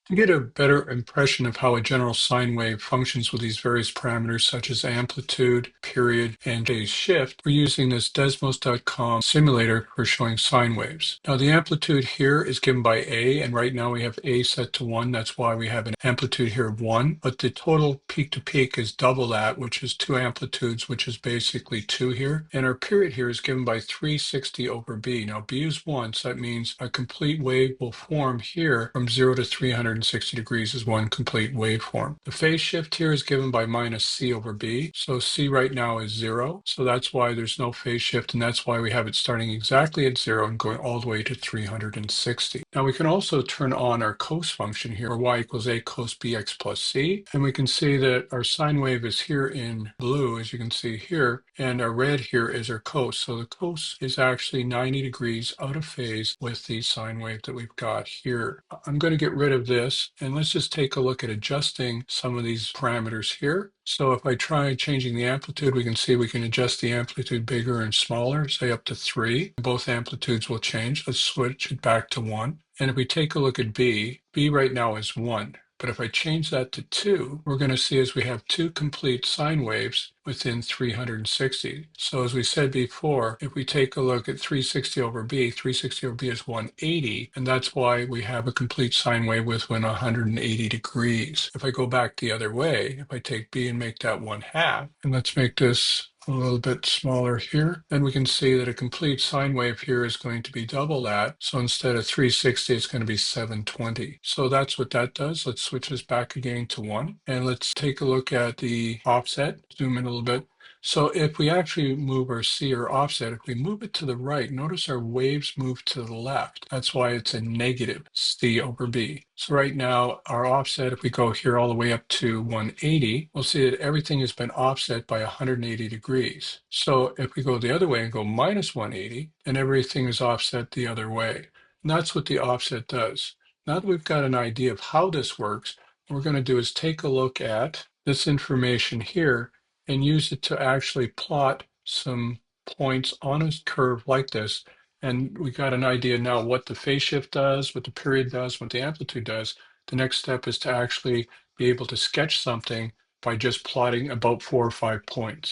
To get a better impression of how a general sine wave functions with these various parameters such as amplitude, period, and phase shift, we're using this DESMOS.com simulator for showing sine waves. Now the amplitude here is given by A, and right now we have A set to 1. That's why we have an amplitude here of 1. But the total peak to peak is double that, which is 2 amplitudes, which is basically 2 here. And our period here is given by 360 over B. Now B is 1, so that means a complete wave will form here from 0 to 360 degrees is one complete waveform. The phase shift here is given by minus C over B. So C right now is 0. So that's why there's no phase shift, and that's why we have it starting exactly at 0 and going all the way to 360. Now we can also turn on our COS function here, where y equals a cos bx plus c. And we can see that our sine wave is here in blue, as you can see here, and our red here is our COS. So the COS is actually 90 degrees out of phase with the sine wave that we've got here. I'm going to get rid of this, and let's just take a look at adjusting some of these parameters here. So if I try changing the amplitude, we can see we can adjust the amplitude bigger and smaller, say up to 3. Both amplitudes will change. Let's switch it back to 1. And if we take a look at B, B right now is 1. But if I change that to 2, we're going to see as we have 2 complete sine waves within 360. So as we said before, if we take a look at 360 over B, 360 over B is 180, and that's why we have a complete sine wave within 180 degrees. If I go back the other way, if I take B and make that 1/2, and let's make this a little bit smaller here, then we can see that a complete sine wave here is going to be double that. So instead of 360, it's going to be 720. So that's what that does. Let's switch this back again to 1. And let's take a look at the offset, zoom in a little bit. So if we actually move our C or offset, if we move it to the right, notice our waves move to the left. That's why it's a negative C over B. So right now, our offset, if we go here all the way up to 180, we'll see that everything has been offset by 180 degrees. So if we go the other way and go minus 180, then everything is offset the other way. And that's what the offset does. Now that we've got an idea of how this works, what we're going to do is take a look at this information here and use it to actually plot some points on a curve like this. And we got an idea now what the phase shift does, what the period does, what the amplitude does. The next step is to actually be able to sketch something by just plotting about 4 or 5 points.